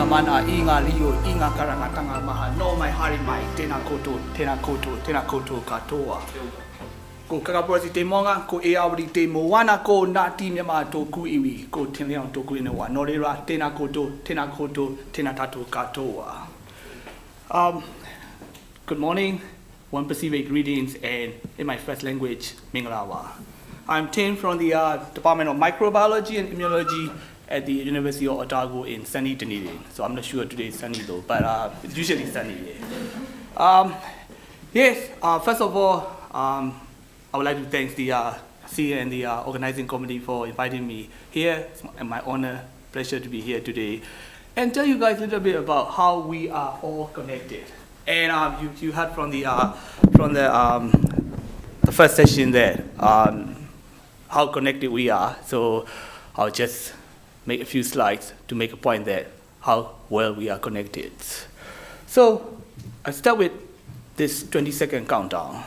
inga mana, inga rio, inga karangatanga maha, no mai hari mai, tēnā koutou katoa. Ko kakaporasi te monga, ko e awari te moana, ko Ngāti Myanmar tōku iwi, ko Tinleon tōku inawa. Nō reira, tēnā koutou, tēnā tātou katoa. Good morning, one Pacific greetings, and in my first language, Minglawa. I'm Htin from the Department of Microbiology and Immunology at the University of Otago in sunny Dunedin. So I'm not sure today is sunny though, but it's usually sunny here. First of all, I would like to thank the Assc and the organizing committee for inviting me here. It's my honor, pleasure to be here today, and tell you guys a little bit about how we are all connected. And you heard from the first session there how connected we are. So I'll just make a few slides to make a point that how well we are connected. So I start with this 20-second countdown,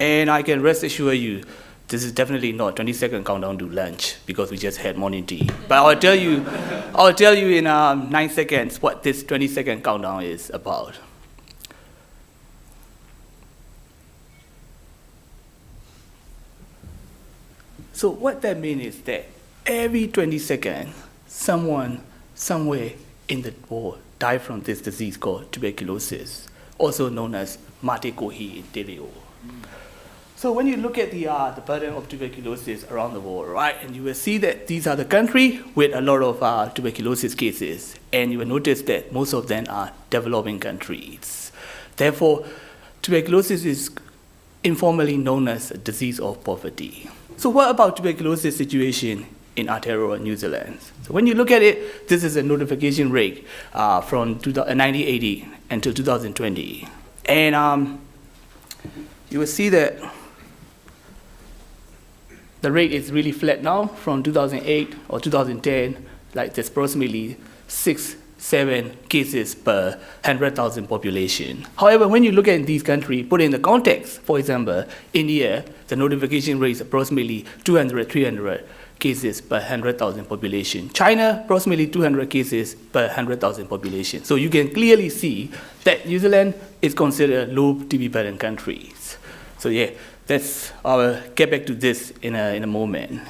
and I can rest assure you this is definitely not 20-second countdown to lunch because we just had morning tea. But I'll tell you in 9 seconds what this 20-second countdown is about. So what that means is that every 20 seconds, someone somewhere in the world died from this disease called tuberculosis, also known as mate kohi in Teleo. So when you look at the burden of tuberculosis around the world, right, and you will see that these are the countries with a lot of tuberculosis cases, and you will notice that most of them are developing countries. Therefore, tuberculosis is informally known as a disease of poverty. So what about tuberculosis situation in Aotearoa, New Zealand? So when you look at it, this is a notification rate from 1980 until 2020. And you will see that the rate is really flat now from 2008 or 2010, like there's approximately 6-7 cases per 100,000 population. However, when you look at these countries, put in the context, for example, India, the notification rate is approximately 200-300 cases per 100,000 population. China, approximately 200 cases per 100,000 population. So you can clearly see that New Zealand is considered a low TB burden countries. So yeah, I'll get back to this in a moment.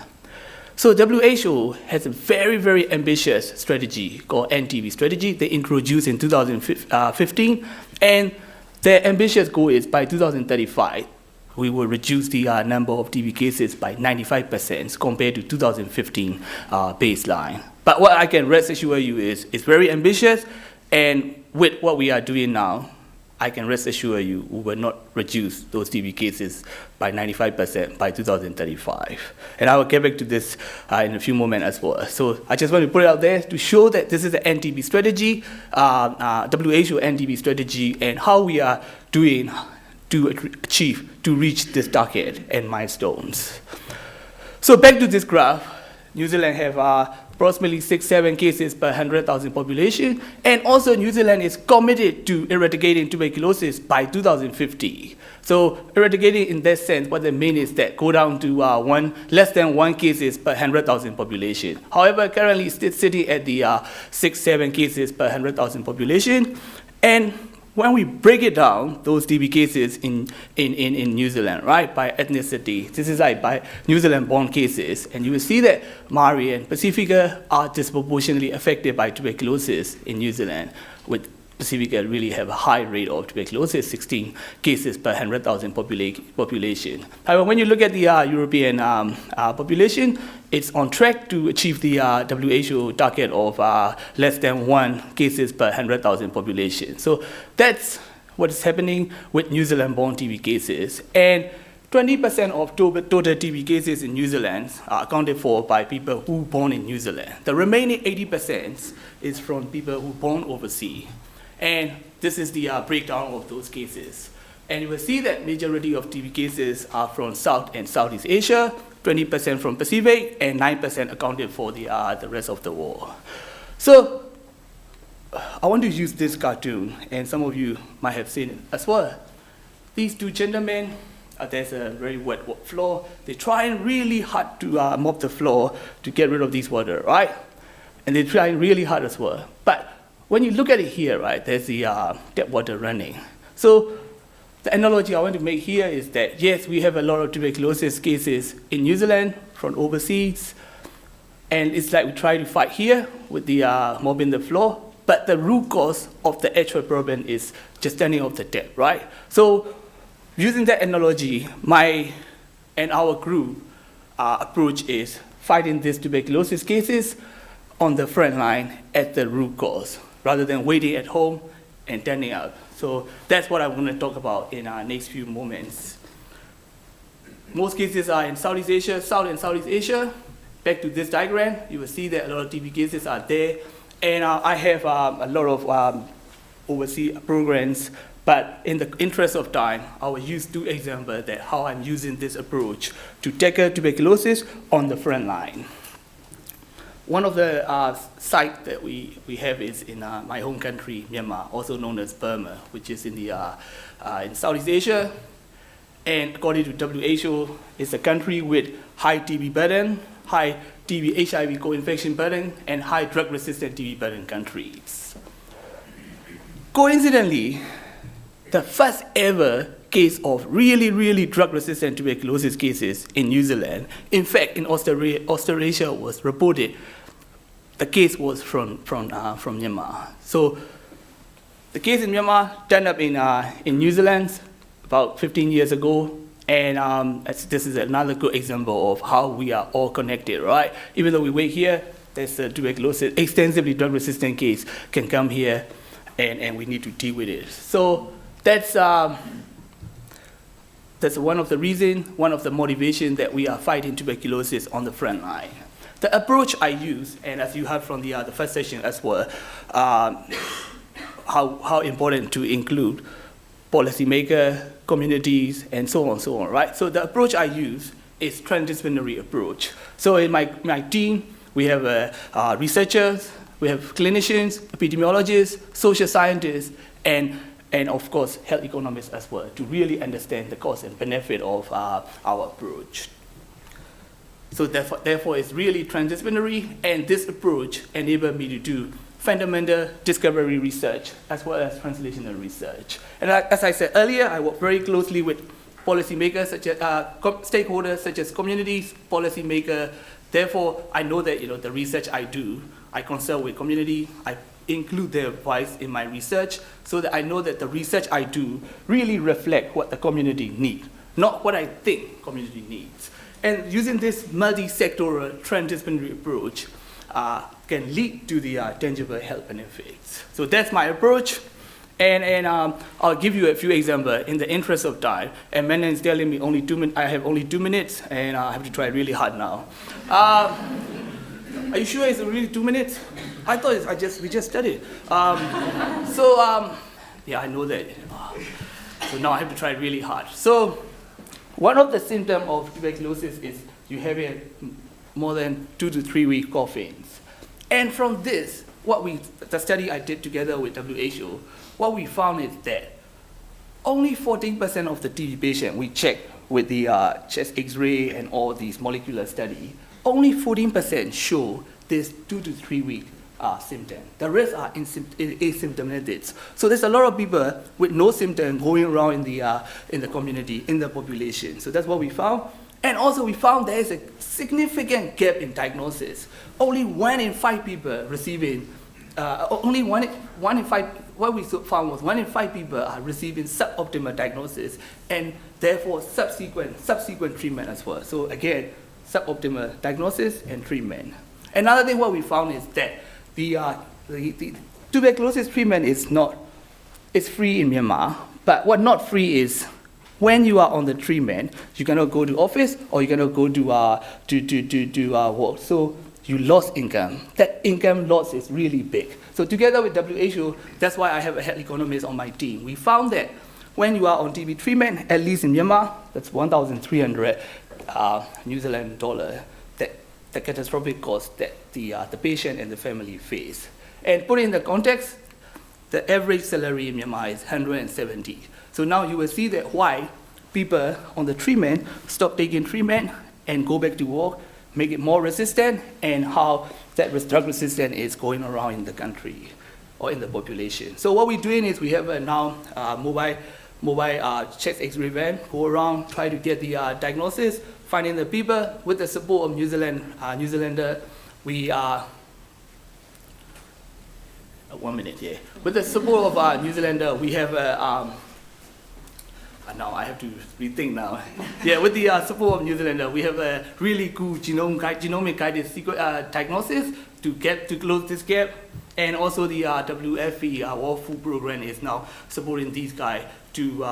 So WHO has a very, very ambitious strategy called NTB strategy. They introduced in 2015, and their ambitious goal is by 2035, we will reduce the number of TB cases by 95% compared to 2015 baseline. But what I can rest assure you is it's very ambitious, and with what we are doing now, I can rest assure you we will not reduce those TB cases by 95% by 2035. And I will get back to this in a few moments as well. So I just want to put it out there to show that this is an NTB strategy, WHO NTB strategy, and how we are doing to reach this target and milestones. So back to this graph, New Zealand have approximately 6-7 cases per 100,000 population, and also New Zealand is committed to eradicating tuberculosis by 2050. So eradicating in that sense, what they mean is that go down to less than 1 cases per 100,000 population. However, currently it's sitting at the 6-7 cases per 100,000 population, and when we break it down, those TB cases in New Zealand, right, by ethnicity, this is like by New Zealand-born cases, and you will see that Maori and Pacifica are disproportionately affected by tuberculosis in New Zealand, with Pacifica really have a high rate of tuberculosis, 16 cases per 100,000 population. However, when you look at the European population, it's on track to achieve the WHO target of less than 1 cases per 100,000 population. So that's what is happening with New Zealand-born TB cases. And 20% of total TB cases in New Zealand are accounted for by people who were born in New Zealand. The remaining 80% is from people who were born overseas. And this is the breakdown of those cases. And you will see that majority of TB cases are from South and Southeast Asia, 20% from Pacific, and 9% accounted for the rest of the world. So I want to use this cartoon, and some of you might have seen it as well. These two gentlemen, there's a very wet floor. They try really hard to mop the floor to get rid of this water, right? And they try really hard as well. But when you look at it here, right, there's the tap water running. So the analogy I want to make here is that, yes, we have a lot of tuberculosis cases in New Zealand from overseas, and it's like we try to fight here with the mopping the floor, but the root cause of the actual problem is just turning off the tap, right? So using that analogy, my and our group approach is fighting these tuberculosis cases on the front line at the root cause, rather than waiting at home and turning up. So that's what I'm going to talk about in our next few moments. Most cases are in Southeast Asia, South and Southeast Asia. Back to this diagram, you will see that a lot of TB cases are there. And I have a lot of overseas programs, but in the interest of time, I will use 2 examples that how I'm using this approach to tackle tuberculosis on the front line. One of the sites that we have is in my home country, Myanmar, also known as Burma, which is in in Southeast Asia. And according to WHO, it's a country with high TB burden, high TB HIV co-infection burden, and high drug-resistant TB burden countries. Coincidentally, the first ever case of really drug-resistant tuberculosis cases in New Zealand, in fact, in Australasia was reported. The case was from Myanmar. So the case in Myanmar turned up in New Zealand about 15 years ago. And this is another good example of how we are all connected, right? Even though we wait here, there's a tuberculosis, extensively drug-resistant case can come here, and we need to deal with it. So that's one of the reasons, one of the motivations that we are fighting tuberculosis on the front line. The approach I use, and as you heard from the first session as well, how important to include policymakers, communities, and so on, right? So the approach I use is transdisciplinary approach. So in my team, we have researchers, we have clinicians, epidemiologists, social scientists, and of course, health economists as well, to really understand the cost and benefit of our approach. So therefore, it's really transdisciplinary, and this approach enabled me to do fundamental discovery research as well as translational research. And as I said earlier, I work very closely with policymakers, such as stakeholders such as communities, policymakers. Therefore, I know that the research I do, I consult with community, I include their advice in my research, so that I know that the research I do really reflect what the community needs, not what I think community needs. And using this multi-sectoral transdisciplinary approach can lead to the tangible health benefits. So that's my approach. And I'll give you a few examples in the interest of time. And Menon is telling me only 2 minutes. I have only 2 minutes, and I have to try really hard now. Are you sure it's really 2 minutes? I thought we just studied. Yeah, I know that. So now I have to try really hard. So one of the symptoms of tuberculosis is you having more than 2 to 3 week coughings. And from this, the study I did together with WHO, what we found is that only 14% of the TB patients we checked with the chest X-ray and all these molecular studies, only 14% show this 2 to 3 week symptom. The rest are asymptomatic. So there's a lot of people with no symptom going around in the community, in the population. So that's what we found. And also we found there is a significant gap in diagnosis. Only 1 in 5 people receiving, what we found was 1 in 5 people are receiving suboptimal diagnosis, and therefore subsequent treatment as well. So again, suboptimal diagnosis and treatment. Another thing what we found is that the tuberculosis treatment is free in Myanmar, but what not free is when you are on the treatment, you cannot go to office or you cannot go to work. So you lost income. That income loss is really big. So together with WHO, that's why I have a health economist on my team. We found that when you are on TB treatment, at least in Myanmar, that's 1,300 New Zealand dollar, the catastrophic cost that the patient and the family face. And put in the context, the average salary in Myanmar is 170. So now you will see that why people on the treatment stop taking treatment and go back to work, make it more resistant, and how that drug resistance is going around in the country. or in the population. So what we're doing is we have now mobile chest X-ray van, go around, try to get the diagnosis, finding the people. With the support of New Zealander, we are 1 minute here. With the support of New Zealander, we have now I have to rethink now. Yeah, with the support of New Zealander, we have a really cool genomic guided diagnosis to close this gap. And also the WFP, World Food Program, is now supporting these guys to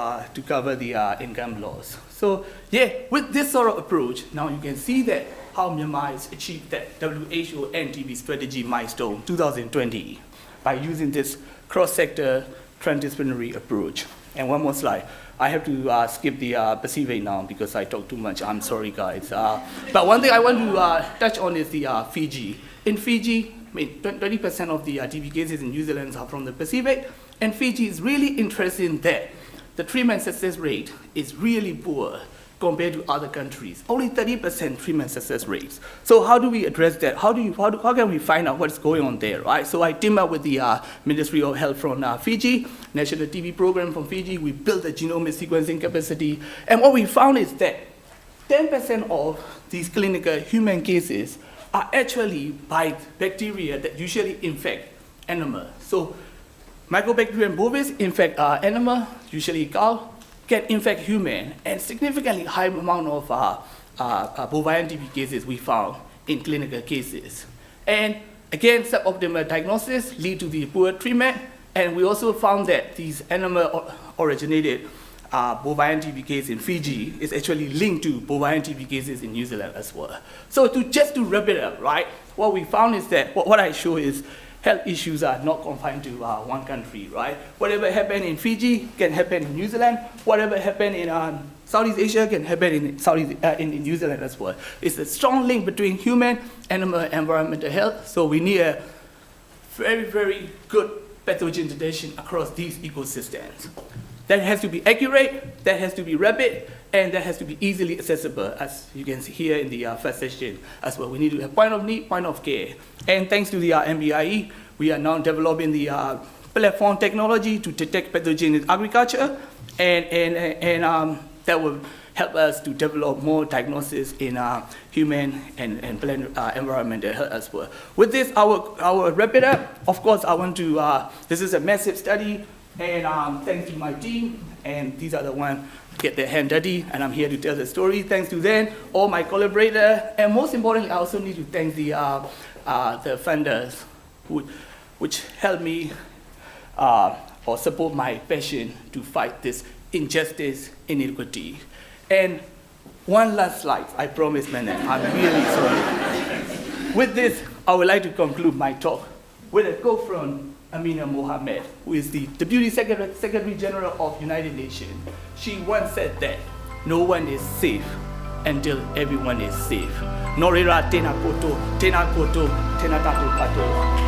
cover the income loss. So yeah, with this sort of approach, now you can see that how Myanmar has achieved that WHO NTB strategy milestone 2020 by using this cross-sector transdisciplinary approach. And one more slide. I have to skip the Pacific now because I talk too much. I'm sorry, guys. But one thing I want to touch on is the Fiji. In Fiji, 20% of the TB cases in New Zealand are from the Pacific, and Fiji is really interesting that the treatment success rate is really poor compared to other countries. Only 30% treatment success rates. So how do we address that? How can we find out what's going on there, right? So I teamed up with the Ministry of Health from Fiji, National TB Program from Fiji. We built the genomic sequencing capacity, and what we found is that 10% of these clinical human cases are actually by bacteria that usually infect animal. So Mycobacterium bovis infect animal, usually cow, can infect human, and significantly high amount of bovine TB cases we found in clinical cases. And again, suboptimal diagnosis lead to the poor treatment, and we also found that these animal originated bovine TB case in Fiji is actually linked to bovine TB cases in New Zealand as well. So just to wrap it up, right? What we found is that what I show is health issues are not confined to one country, right? Whatever happened in Fiji can happen in New Zealand. Whatever happened in Southeast Asia can happen in New Zealand as well. It's a strong link between human, animal, and environmental health. So we need a very, very good pathogen detection across these ecosystems. That has to be accurate, that has to be rapid, and that has to be easily accessible, as you can see here in the first session as well. We need to have point of need, point of care. And thanks to the MBIE, we are now developing the platform technology to detect pathogen in agriculture, and that will help us to develop more diagnosis in human and plant environmental health as well. With this, I will wrap it up. Of course, I want to, this is a massive study, and thanks to my team, and these are the ones get their hand dirty, and I'm here to tell the story. Thanks to them, all my collaborators, and most importantly, I also need to thank the funders which helped me or support my passion to fight this injustice, inequity. And one last slide, I promise, man, I'm really sorry. With this, I would like to conclude my talk with a quote from Amina Mohammed, who is the Deputy Secretary General of United Nations. She once said that no one is safe until everyone is safe. Norira tena koto, tena tato katoa.